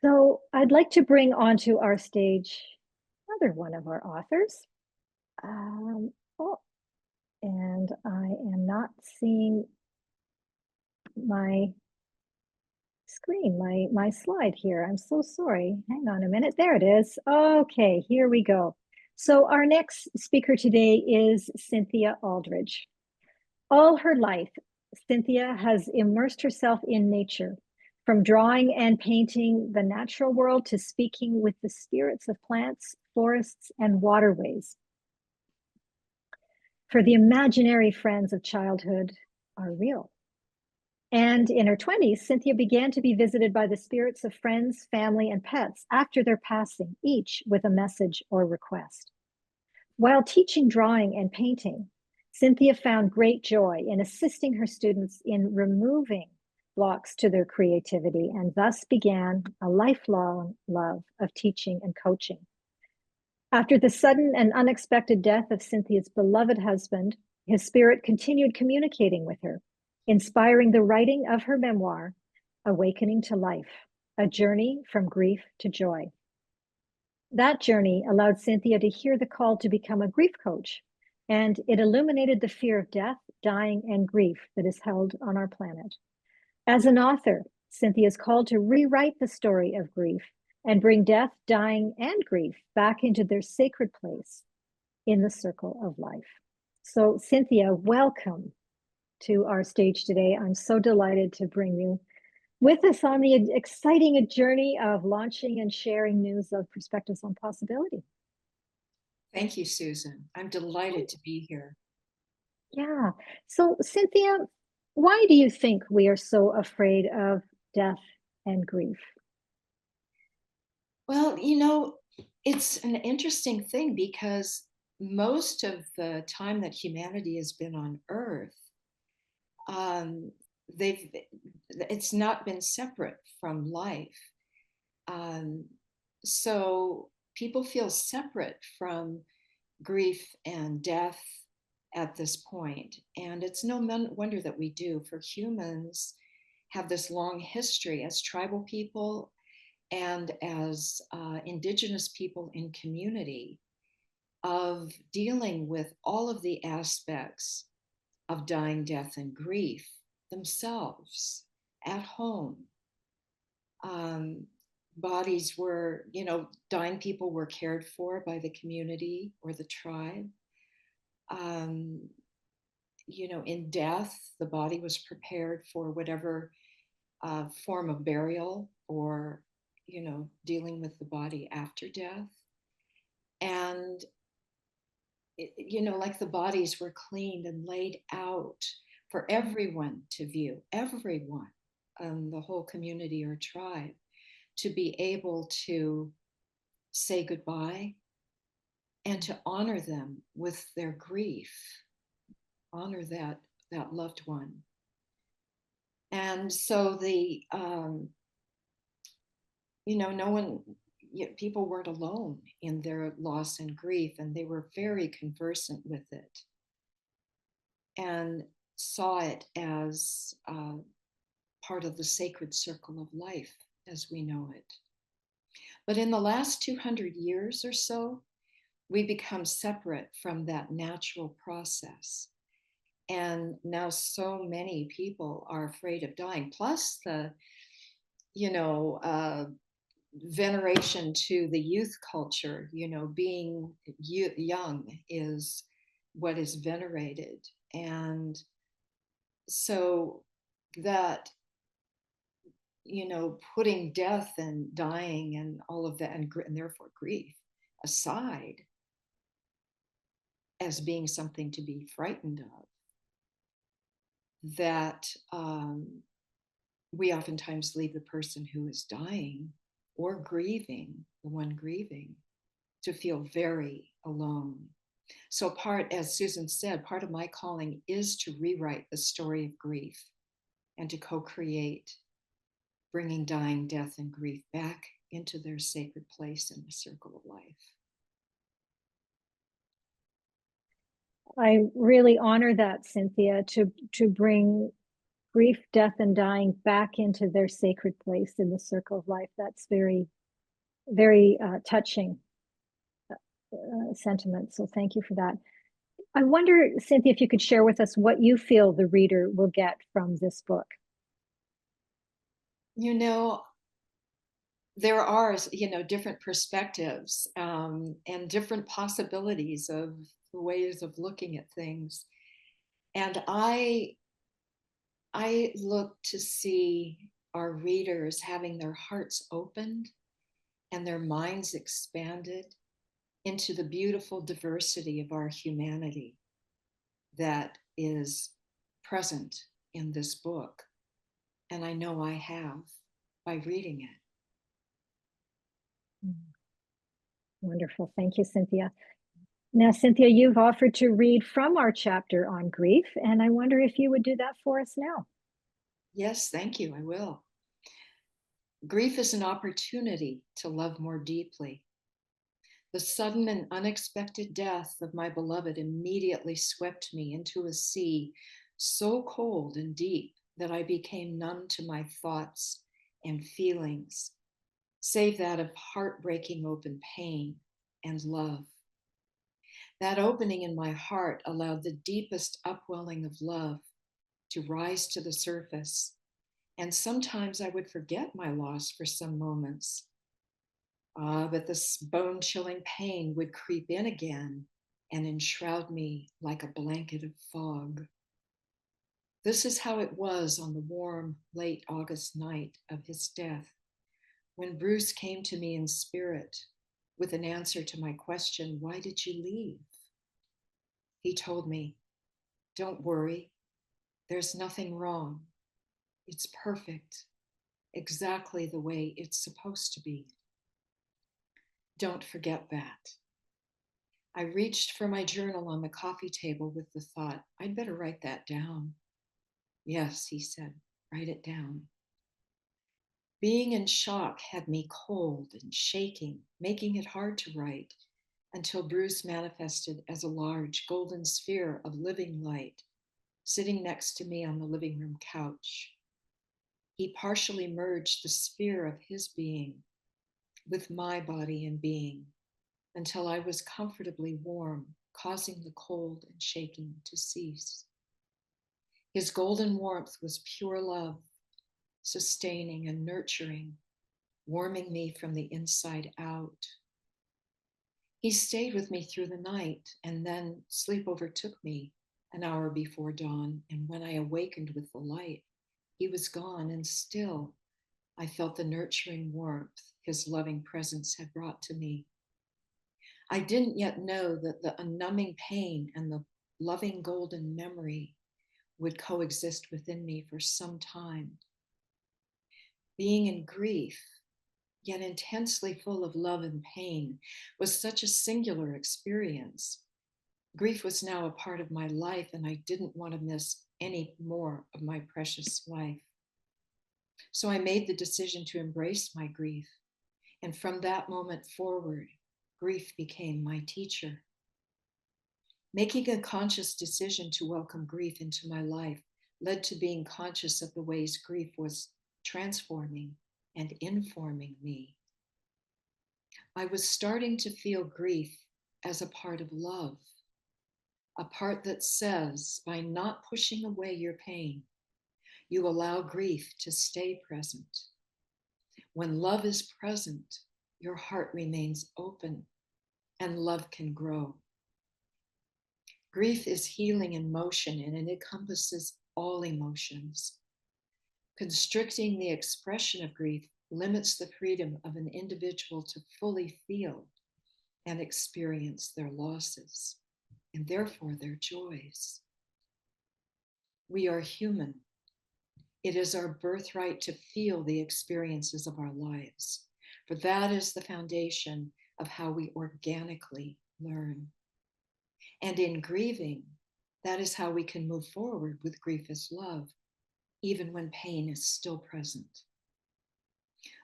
So I'd like to bring onto our stage another one of our authors. Oh, and I am not seeing my screen, my slide here. I'm so sorry. Hang on a minute. There it is. Okay, here we go. So our next speaker today is Cynthia Aldrich. All her life, Cynthia has immersed herself in nature, from drawing and painting the natural world to speaking with the spirits of plants, forests, and waterways. For the imaginary friends of childhood are real. And in her 20s, Cynthia began to be visited by the spirits of friends, family, and pets after their passing, each with a message or request. While teaching drawing and painting, Cynthia found great joy in assisting her students in removing blocks to their creativity and thus began a lifelong love of teaching and coaching. After the sudden and unexpected death of Cynthia's beloved husband, his spirit continued communicating with her, inspiring the writing of her memoir, Awakening to Life, a journey from grief to joy. That journey allowed Cynthia to hear the call to become a grief coach, and it illuminated the fear of death, dying, and grief that is held on our planet. As an author, Cynthia is called to rewrite the story of grief and bring death, dying, and grief back into their sacred place in the circle of life. So, Cynthia, welcome to our stage today. I'm so delighted to bring you with us on the exciting journey of launching and sharing news of perspectives on possibility. Thank you, Susan. I'm delighted to be here. Yeah. So, Cynthia, why do you think we are so afraid of death and grief? Well, it's an interesting thing because most of the time that humanity has been on Earth, um, they've it's not been separate from life. Um, so people feel separate from grief and death at this point, and it's no wonder that we do. For humans, have this long history as tribal people and as indigenous people in community of dealing with all of the aspects of dying, death, and grief themselves at home. Um, Bodies were, dying people were cared for by the community or the tribe. Um, in death, the body was prepared for whatever form of burial or, dealing with the body after death. And, like the bodies were cleaned and laid out for everyone to view, everyone, the whole community or tribe, to be able to say goodbye and to honor them with their grief, honor that loved one. And so no one, people weren't alone in their loss and grief, and they were very conversant with it and saw it as part of the sacred circle of life as we know it. But in the last 200 years or so, we become separate from that natural process. And now so many people are afraid of dying. Plus the, you know, uh, veneration to the youth culture, being young is what is venerated. And so that, putting death and dying and all of that, and therefore grief aside as being something to be frightened of, that we oftentimes leave the person who is dying or grieving, the one grieving, to feel very alone. So, as Susan said, part of my calling is to rewrite the story of grief and to co create, bringing dying, death, and grief back into their sacred place in the circle of life. I really honor that, Cynthia, to bring grief, death, and dying back into their sacred place in the circle of life. That's very, very touching sentiment. So thank you for that. I wonder, Cynthia, if you could share with us what you feel the reader will get from this book. You know, there are, different perspectives and different possibilities of ways of looking at things. And I look to see our readers having their hearts opened and their minds expanded into the beautiful diversity of our humanity that is present in this book. And I know I have by reading it. Wonderful. Thank you, Cynthia. Now, Cynthia, you've offered to read from our chapter on grief, and I wonder if you would do that for us now. Yes, thank you. I will. Grief is an opportunity to love more deeply. The sudden and unexpected death of my beloved immediately swept me into a sea so cold and deep that I became numb to my thoughts and feelings, save that of heartbreaking open pain and love. That opening in my heart allowed the deepest upwelling of love to rise to the surface, and sometimes I would forget my loss for some moments. But this bone chilling pain would creep in again and enshroud me like a blanket of fog. This is how it was on the warm, late August night of his death, when Bruce came to me in spirit with an answer to my question, "Why did you leave?" He told me, "Don't worry, there's nothing wrong. It's perfect, exactly the way it's supposed to be. Don't forget that." I reached for my journal on the coffee table with the thought, I'd better write that down. "Yes," he said, "write it down." Being in shock had me cold and shaking, making it hard to write, until Bruce manifested as a large golden sphere of living light, sitting next to me on the living room couch. He partially merged the sphere of his being with my body and being until I was comfortably warm, causing the cold and shaking to cease. His golden warmth was pure love, sustaining and nurturing, warming me from the inside out. He stayed with me through the night, and then sleep overtook me an hour before dawn. And when I awakened with the light, he was gone, and still I felt the nurturing warmth his loving presence had brought to me. I didn't yet know that the unnumbing pain and the loving golden memory would coexist within me for some time. Being in grief, yet intensely full of love and pain, was such a singular experience. Grief was now a part of my life, and I didn't want to miss any more of my precious life. So I made the decision to embrace my grief, and from that moment forward, grief became my teacher. Making a conscious decision to welcome grief into my life led to being conscious of the ways grief was transforming and informing me. I was starting to feel grief as a part of love, a part that says, by not pushing away your pain, you allow grief to stay present. When love is present, your heart remains open and love can grow. Grief is healing in motion, and it encompasses all emotions. Constricting the expression of grief limits the freedom of an individual to fully feel and experience their losses, and therefore their joys. We are human. It is our birthright to feel the experiences of our lives, for that is the foundation of how we organically learn. And in grieving, that is how we can move forward with grief as love, even when pain is still present.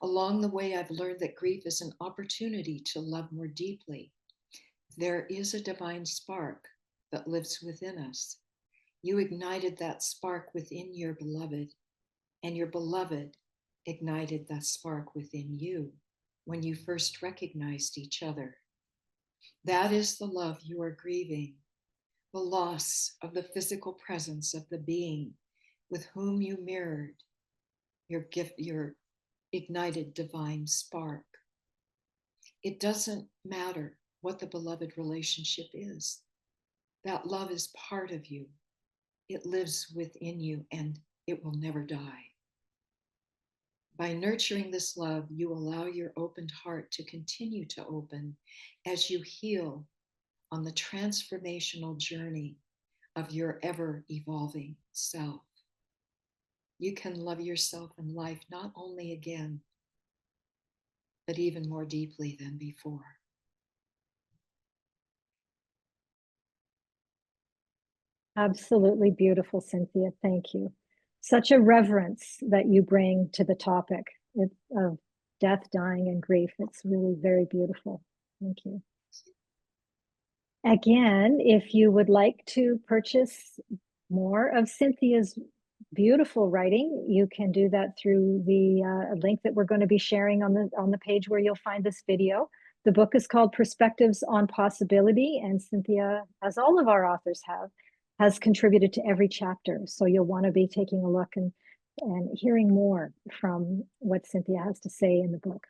Along the way, I've learned that grief is an opportunity to love more deeply. There is a divine spark that lives within us, You ignited that spark within your beloved, and your beloved ignited that spark within you when you first recognized each other. That is the love you are grieving, the loss of the physical presence of the being with whom you mirrored your gift, your ignited divine spark. It doesn't matter what the beloved relationship is. That love is part of you. It lives within you and it will never die. By nurturing this love, you allow your opened heart to continue to open as you heal on the transformational journey of your ever evolving self. You can love yourself and life not only again, but even more deeply than before. Absolutely beautiful, Cynthia. Thank you. Such a reverence that you bring to the topic of death, dying, and grief. It's really very beautiful. Thank you. Again, if you would like to purchase more of Cynthia's beautiful writing, you can do that through the link that we're going to be sharing on the page where you'll find this video. The book is called Perspectives on Possibility, and Cynthia, as all of our authors have, has contributed to every chapter. So you'll want to be taking a look and hearing more from what Cynthia has to say in the book.